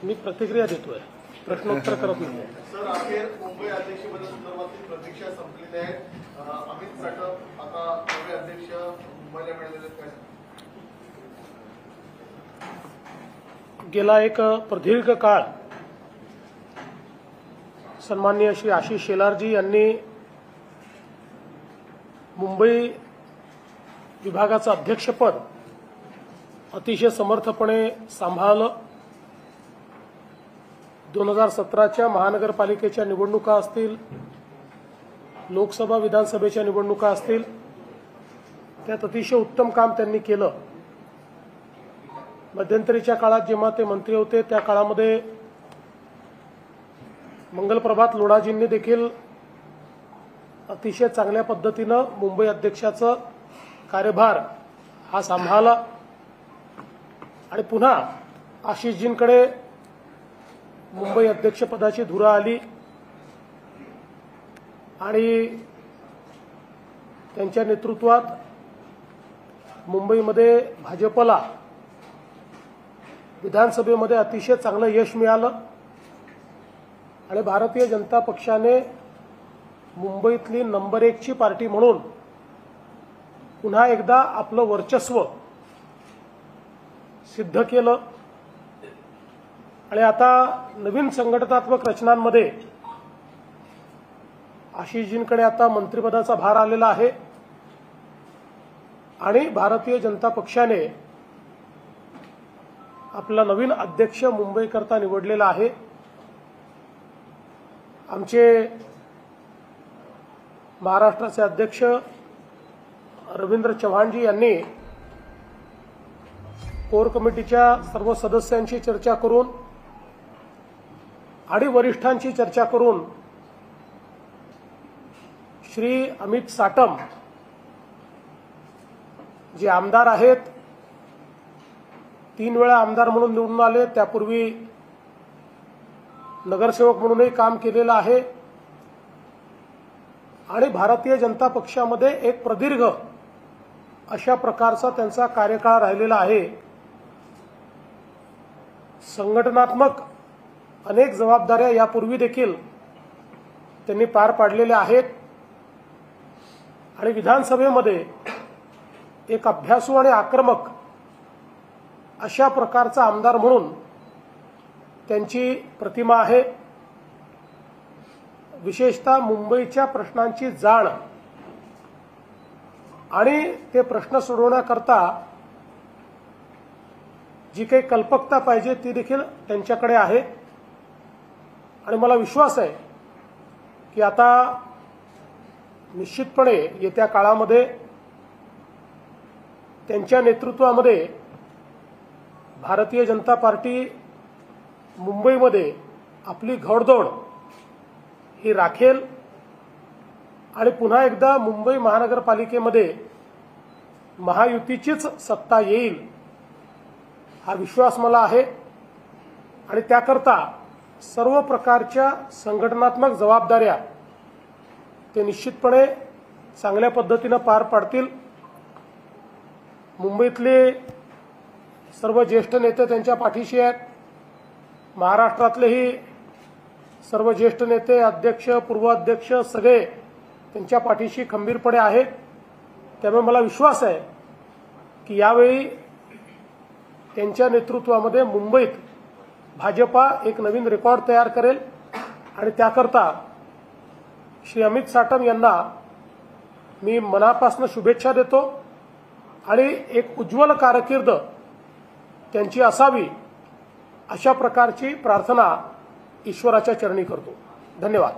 मी प्रतिक्रिया देतोय, प्रश्नोत्तर करत नाही। सर, अखेर मुंबई अध्यक्षपदासंदर्भातील प्रतीक्षा संपलेली आहे। अमित साटम आता नवे अध्यक्ष मुंबईला मिळालेले काय? गेला एक प्रदीर्घ काळ सन्माननीय श्री आशिष शेलारजी यांनी मुंबई विभागाचं अध्यक्षपद अतिशय समर्थपणे सांभाळलं। 2017च्या महानगरपालिकेच्या निवडणुका असतील, लोकसभा विधानसभेच्या निवडणुका असतील, त्यात अतिशय उत्तम काम त्यांनी केलं। मध्यंतरीच्या काळात जेव्हा ते मंत्री होते त्या काळामध्ये मंगलप्रभात लोढाजींनी देखील अतिशय चांगल्या पद्धतीनं मुंबई अध्यक्षाचं कार्यभार हा सांभाळला आणि पुन्हा आशिषजींकडे मुंबई अध्यक्षपदाची धुरा आली आणि त्यांच्या नेतृत्वात मुंबईमध्ये भाजपला विधानसभेमध्ये अतिशय चांगलं यश मिळालं आणि भारतीय जनता पक्षाने मुंबईतली नंबर 1 ची पार्टी म्हणून पुन्हा एकदा आपलं वर्चस्व सिद्ध केलं आणि आता नवीन संघटनात्मक रचनांमध्ये आशिषजींकडे आता मंत्रिपदाचा भार आलेला आहे आणि भारतीय जनता पक्षाने आपला नवीन अध्यक्ष मुंबईकरता निवडलेला आहे। आमचे महाराष्ट्राचे अध्यक्ष रवींद्र चव्हाणजी यांनी कोर कमिटीच्या सर्व सदस्यांशी चर्चा करून आणि वरिष्ठांची चर्चा करून श्री अमित साटम जे आमदार आहेत, 3 वेळा आमदार म्हणून निवडून आले, त्यापूर्वी नगरसेवक म्हणूनही काम केलेलं आहे आणि भारतीय जनता पक्षामध्ये एक प्रदीर्घ अशा प्रकारचा त्यांचा कार्यकाळ राहिलेला आहे। संघटनात्मक अनेक जबाबदाऱ्या यापूर्वी देखील त्यांनी पार पाडलेल्या आहेत आणि विधानसभेमध्ये एक अभ्यासू आणि आक्रमक अशा प्रकारचा आमदार म्हणून त्यांची प्रतिमा आहे। विशेषतः मुंबईच्या प्रश्नांची जाण आणि ते प्रश्न सोडवण्याकरता जी काही कल्पकता पाहिजे ती देखील त्यांच्याकडे आहे आणि मला विश्वास आहे की आता निश्चितपणे येत्या काळामध्ये त्यांच्या नेतृत्वामध्ये भारतीय जनता पार्टी मुंबईमध्ये आपली घोडदौड ही राखेल आणि पुन्हा एकदा मुंबई महानगरपालिकेमध्ये महायुतीचीच सत्ता येईल हा विश्वास मला आहे आणि त्याकरता सर्व प्रकारच्या संघटनात्मक जबाबदाऱ्या ते निश्चितपणे चांगल्या पद्धतीने पार पाडतील। मुंबईतले सर्व ज्येष्ठ नेते त्यांच्या पाठीशी आहेत, महाराष्ट्रातलेही सर्व ज्येष्ठ नेते, अध्यक्ष, पूर्व अध्यक्ष सगळे त्यांच्या पाठीशी खंबीरपणे आहेत। त्यामुळे मला विश्वास आहे की यावेळी त्यांच्या नेतृत्वामध्ये मुंबईत भाजपा एक नवीन रेकॉर्ड तयार करेल आणि त्याकरता श्री अमित साटम यांना मी मनापासून शुभेच्छा देतो आणि एक उज्ज्वल कारकीर्द त्यांची असावी अशा प्रकारची प्रार्थना ईश्वराच्या चरणी करतो। धन्यवाद।